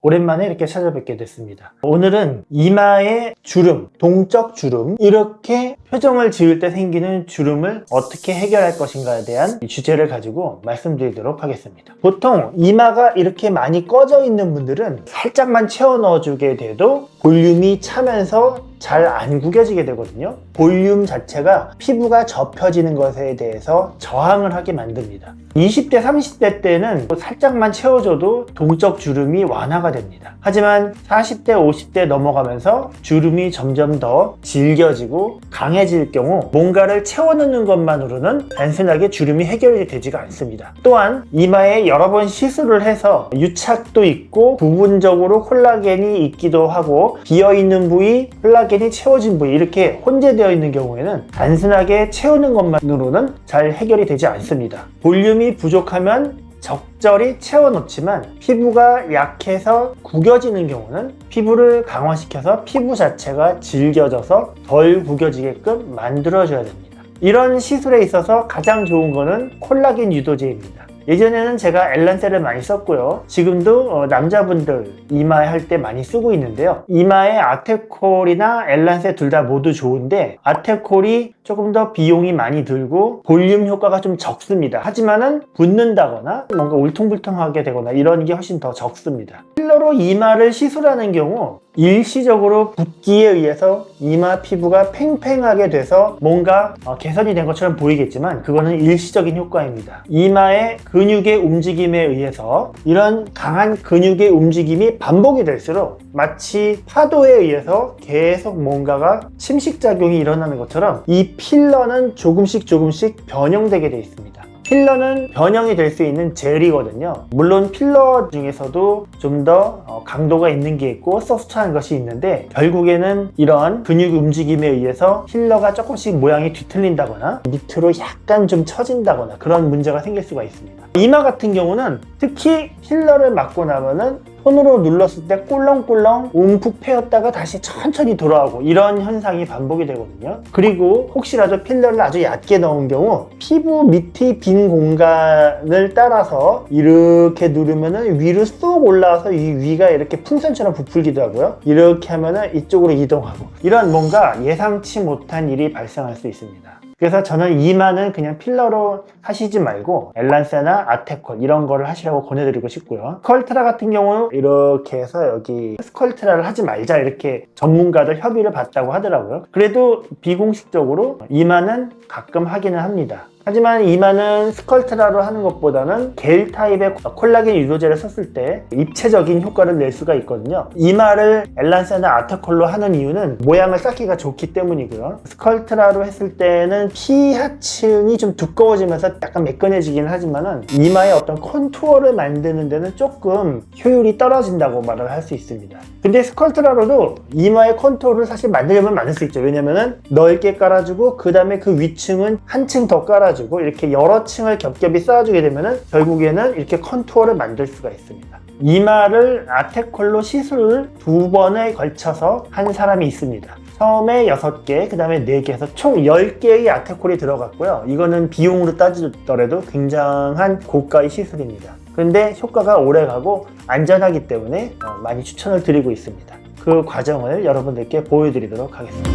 오랜만에 이렇게 찾아뵙게 됐습니다. 오늘은 이마의 주름, 동적 주름, 이렇게 표정을 지을 때 생기는 주름을 어떻게 해결할 것인가에 대한 주제를 가지고 말씀드리도록 하겠습니다. 보통 이마가 이렇게 많이 꺼져 있는 분들은 살짝만 채워 넣어주게 돼도 볼륨이 차면서 잘 안 구겨지게 되거든요. 볼륨 자체가 피부가 접혀지는 것에 대해서 저항을 하게 만듭니다. 20대, 30대 때는 살짝만 채워줘도 동적 주름이 완화가 됩니다. 하지만 40대, 50대 넘어가면서 주름이 점점 더 질겨지고 강해질 경우 뭔가를 채워넣는 것만으로는 단순하게 주름이 해결이 되지가 않습니다. 또한 이마에 여러 번 시술을 해서 유착도 있고 부분적으로 콜라겐이 있기도 하고 비어있는 부위, 콜라겐이 채워진 부위 이렇게 혼재되어 있는 경우에는 단순하게 채우는 것만으로는 잘 해결이 되지 않습니다. 볼륨이 부족하면 적절히 채워놓지만 피부가 약해서 구겨지는 경우는 피부를 강화시켜서 피부 자체가 질겨져서 덜 구겨지게끔 만들어줘야 됩니다. 이런 시술에 있어서 가장 좋은 거는 콜라겐 유도제입니다. 예전에는 제가 엘란셀을 많이 썼고요. 지금도 남자분들 이마에 할 때 많이 쓰고 있는데요. 이마에 아테콜이나 엘란셀 둘 다 모두 좋은데 아테콜이 조금 더 비용이 많이 들고 볼륨 효과가 좀 적습니다. 하지만은 붓는다거나 뭔가 울퉁불퉁하게 되거나 이런 게 훨씬 더 적습니다. 필러로 이마를 시술하는 경우 일시적으로 붓기에 의해서 이마 피부가 팽팽하게 돼서 뭔가 개선이 된 것처럼 보이겠지만 그거는 일시적인 효과입니다. 이마의 근육의 움직임에 의해서 이런 강한 근육의 움직임이 반복이 될수록 마치 파도에 의해서 계속 뭔가가 침식작용이 일어나는 것처럼 이 필러는 조금씩 변형되게 되어 있습니다. 필러는 변형이 될 수 있는 젤이거든요. 물론 필러 중에서도 좀 더 강도가 있는 게 있고 소프트한 것이 있는데 결국에는 이런 근육 움직임에 의해서 필러가 조금씩 모양이 뒤틀린다거나 밑으로 약간 좀 처진다거나 그런 문제가 생길 수가 있습니다. 이마 같은 경우는 특히 필러를 맞고 나면은 손으로 눌렀을 때 꿀렁꿀렁 움푹 패였다가 다시 천천히 돌아오고 이런 현상이 반복이 되거든요. 그리고 혹시라도 필러를 아주 얕게 넣은 경우 피부 밑이 빈 공간을 따라서 이렇게 누르면은 위로 쏙 올라와서 이 위가 이렇게 풍선처럼 부풀기도 하고요. 이렇게 하면은 이쪽으로 이동하고 이런 뭔가 예상치 못한 일이 발생할 수 있습니다. 그래서 저는 이마는 그냥 필러로 하시지 말고 엘란세나 아테콜 이런 거를 하시라고 권해드리고 싶고요. 스컬트라 같은 경우는 이렇게 해서 여기 스컬트라를 하지 말자 이렇게 전문가들 협의를 받다고 하더라고요. 그래도 비공식적으로 이마는 가끔 하기는 합니다. 하지만 이마는 스컬트라로 하는 것보다는 겔 타입의 콜라겐 유도제를 썼을 때 입체적인 효과를 낼 수가 있거든요. 이마를 엘란세나 아테콜로 하는 이유는 모양을 쌓기가 좋기 때문이고요. 스컬트라로 했을 때는 피하층이 좀 두꺼워지면서 약간 매끈해지긴 하지만은 이마의 어떤 컨투어를 만드는 데는 조금 효율이 떨어진다고 말을 할 수 있습니다. 근데 스컬트라로도 이마의 컨투어를 사실 만들려면 만들 수 있죠. 왜냐면은 넓게 깔아주고 그 다음에 그 위층은 한 층 더 깔아주고 이렇게 여러 층을 겹겹이 쌓아주게 되면은 결국에는 이렇게 컨투어를 만들 수가 있습니다. 이마를 아테콜로 시술을 2번에 걸쳐서 한 사람이 있습니다. 처음에 6개, 그 다음에 4개에서 총 10개의 아테콜이 들어갔고요. 이거는 비용으로 따지더라도 굉장한 고가의 시술입니다. 그런데 효과가 오래가고 안전하기 때문에 많이 추천을 드리고 있습니다. 그 과정을 여러분들께 보여드리도록 하겠습니다.